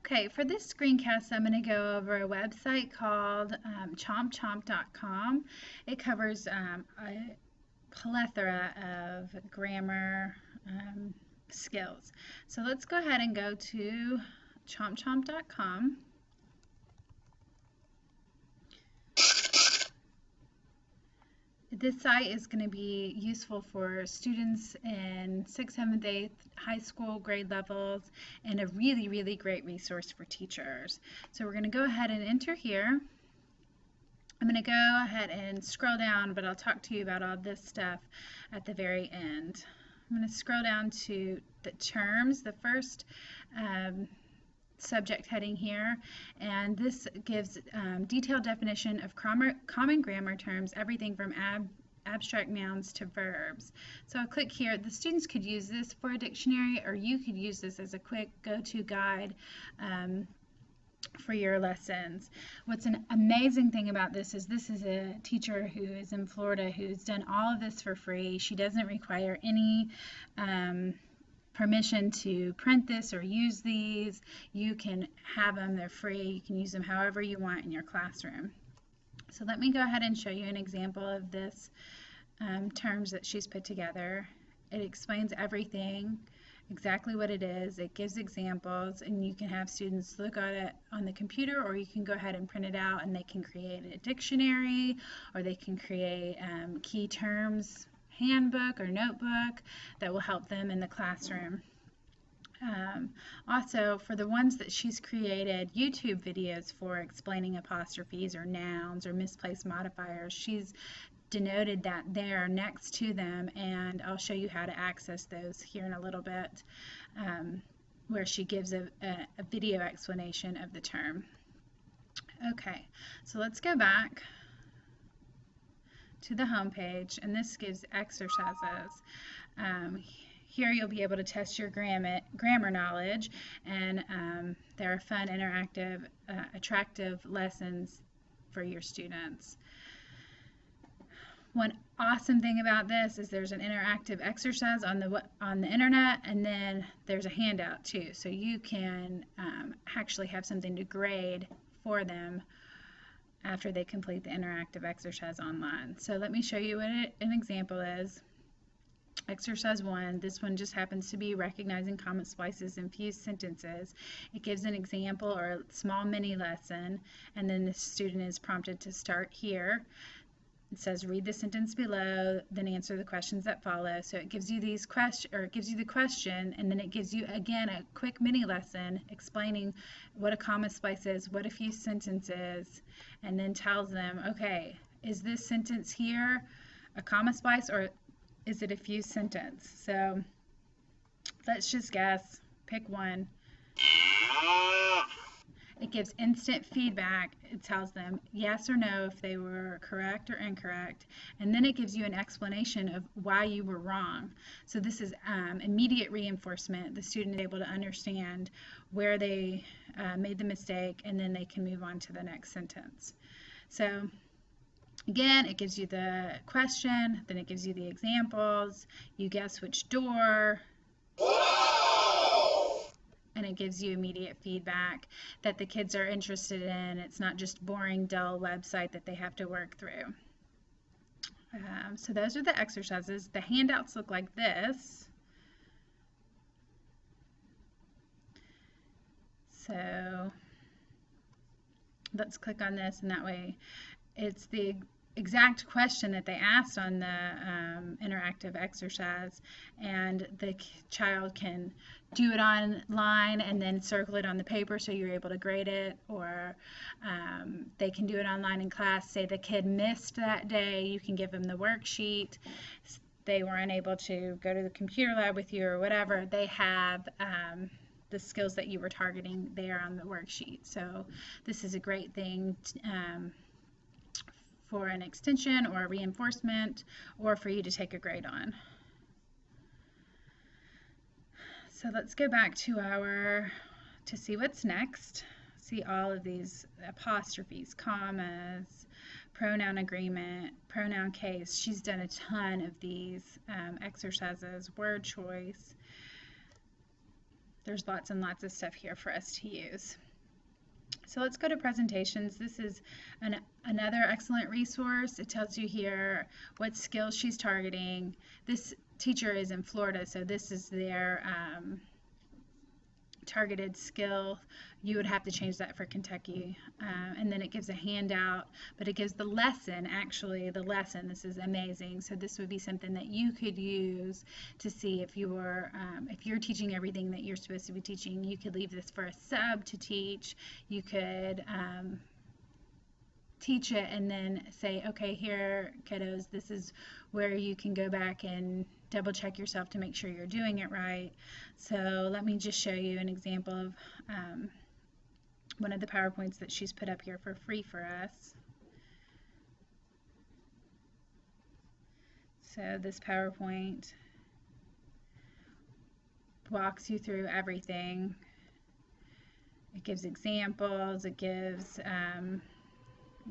Okay, for this screencast, I'm going to go over a website called chompchomp.com. It covers a plethora of grammar skills. So let's go ahead and go to chompchomp.com. This site is going to be useful for students in 6th, 7th, 8th, high school grade levels, and a really, really great resource for teachers. So we're going to go ahead and enter here. I'm going to go ahead and scroll down, but I'll talk to you about all this stuff at the very end. I'm going to scroll down to the terms, the first subject heading here, and this gives detailed definition of common grammar terms, everything from abstract nouns to verbs. So I'll click here. The students could use this for a dictionary, or you could use this as a quick go-to guide for your lessons. What's an amazing thing about this is a teacher who is in Florida who's done all of this for free. She doesn't require any permission to print this or use these. You can have them, they're free. You can use them however you want in your classroom. So let me go ahead and show you an example of this terms that she's put together. It explains everything, exactly what it is. It gives examples, and you can have students look at it on the computer, or you can go ahead and print it out and they can create a dictionary, or they can create key terms handbook or notebook that will help them in the classroom. Also, for the ones that she's created YouTube videos for explaining apostrophes or nouns or misplaced modifiers, she's denoted that there next to them, and I'll show you how to access those here in a little bit, where she gives a video explanation of the term. Okay, so let's go back to the home page, and this gives exercises. Here you'll be able to test your grammar knowledge, and there are fun, interactive, attractive lessons for your students. One awesome thing about this is there's an interactive exercise on the internet, and then there's a handout too, so you can actually have something to grade for them after they complete the interactive exercise online. So let me show you what an example is. Exercise 1, this one just happens to be recognizing common splices in fused sentences. It gives an example or a small mini lesson, and then the student is prompted to start here. It says read the sentence below, then answer the questions that follow. So it gives you these it gives you the question, and then it gives you again a quick mini lesson explaining what a comma splice is, what a fused sentence is, and then tells them, okay, is this sentence here a comma splice or is it a fused sentence? So let's just guess. Pick one. It gives instant feedback. It tells them yes or no if they were correct or incorrect, and then it gives you an explanation of why you were wrong. So this is immediate reinforcement. The student is able to understand where they made the mistake, and then they can move on to the next sentence. So again, it gives you the question, then it gives you the examples. You guess which door. And it gives you immediate feedback that the kids are interested in. It's not just boring, dull website that they have to work through. So those are the exercises. The handouts look like this. So let's click on this, and that way it's the exact question that they asked on the interactive exercise, and the child can do it online and then circle it on the paper so you're able to grade it, or they can do it online in class. Say the kid missed that day, you can give them the worksheet. They were unable to go to the computer lab with you or whatever, they have the skills that you were targeting there on the worksheet. So this is a great thing for an extension or a reinforcement, or for you to take a grade on. So let's go back to see what's next. See all of these apostrophes, commas, pronoun agreement, pronoun case. She's done a ton of these exercises, word choice. There's lots and lots of stuff here for us to use. So let's go to presentations. This is another excellent resource. It tells you here what skills she's targeting. This teacher is in Florida, so this is their targeted skill. You would have to change that for Kentucky. And then it gives a handout, but it gives the lesson, actually the lesson. This is amazing. So this would be something that you could use to see if you're teaching everything that you're supposed to be teaching. You could leave this for a sub to teach. You could teach it and then say, okay, here, kiddos, this is where you can go back and double check yourself to make sure you're doing it right. So let me just show you an example of one of the PowerPoints that she's put up here for free for us. So this PowerPoint walks you through everything. It gives examples, it gives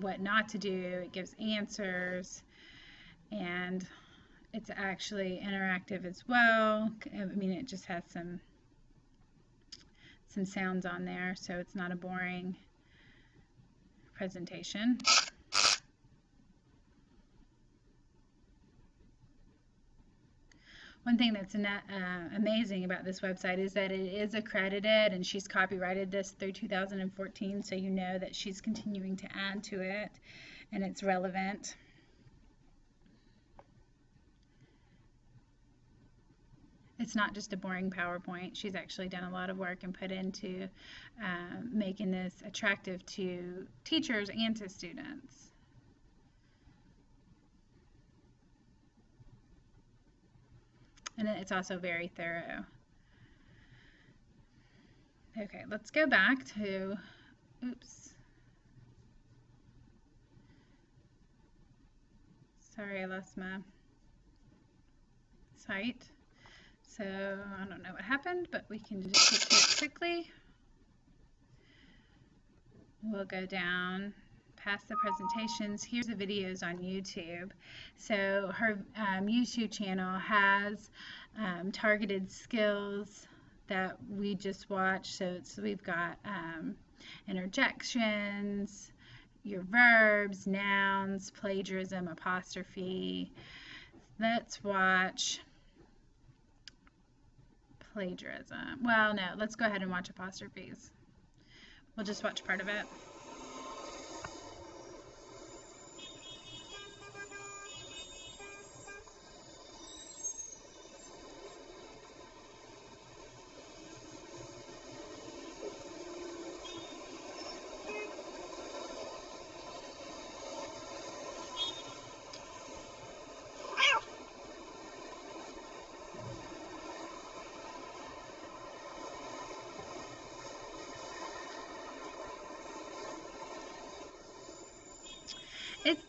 what not to do, it gives answers, and it's actually interactive as well. I mean, it just has some sounds on there, so it's not a boring presentation. One thing that's amazing about this website is that it is accredited, and she's copyrighted this through 2014, so you know that she's continuing to add to it, and it's relevant. It's not just a boring PowerPoint. She's actually done a lot of work and put into making this attractive to teachers and to students. And it's also very thorough. Okay, let's go back to, oops. Sorry, I lost my site. So I don't know what happened, but we can just get to it quickly. We'll go down past the presentations. Here's the videos on YouTube. So her YouTube channel has targeted skills that we just watched. So we've got interjections, your verbs, nouns, plagiarism, apostrophe. Let's watch plagiarism. Well, no, let's go ahead and watch apostrophes. We'll just watch part of it.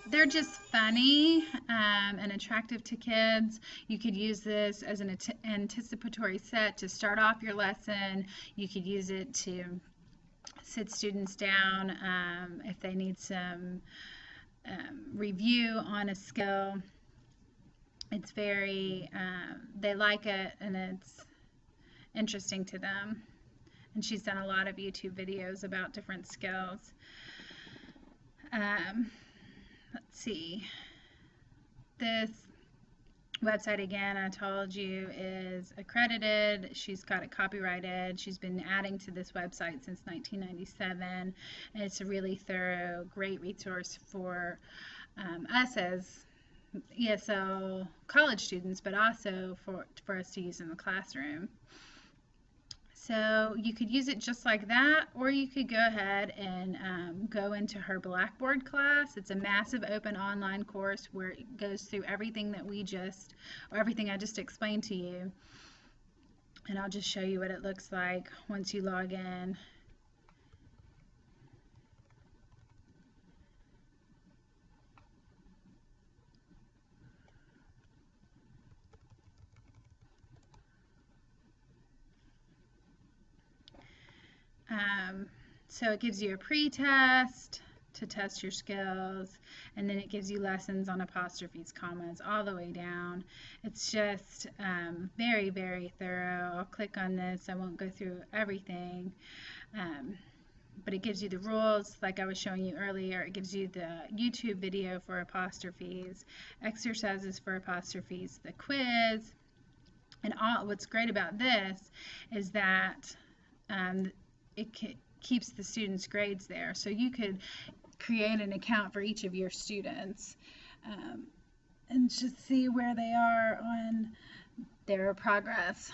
They're just funny and attractive to kids. You could use this as an anticipatory set to start off your lesson. You could use it to sit students down if they need some review on a skill. It's very, they like it, and it's interesting to them. And she's done a lot of YouTube videos about different skills. Let's see. This website, again, I told you, is accredited. She's got it copyrighted. She's been adding to this website since 1997. And it's a really thorough, great resource for us as ESL college students, but also for us to use in the classroom. So you could use it just like that, or you could go ahead and go into her Blackboard class. It's a massive open online course where it goes through everything that everything I just explained to you. And I'll just show you what it looks like once you log in. So it gives you a pre-test, to test your skills, and then it gives you lessons on apostrophes, commas, all the way down. It's just very, very thorough. I'll click on this. I won't go through everything, but it gives you the rules like I was showing you earlier. It gives you the YouTube video for apostrophes, exercises for apostrophes, the quiz, and all. What's great about this is that it keeps the students' grades there. So you could create an account for each of your students and just see where they are on their progress.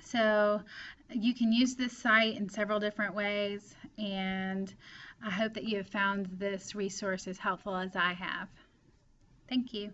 So you can use this site in several different ways, and I hope that you have found this resource as helpful as I have. Thank you.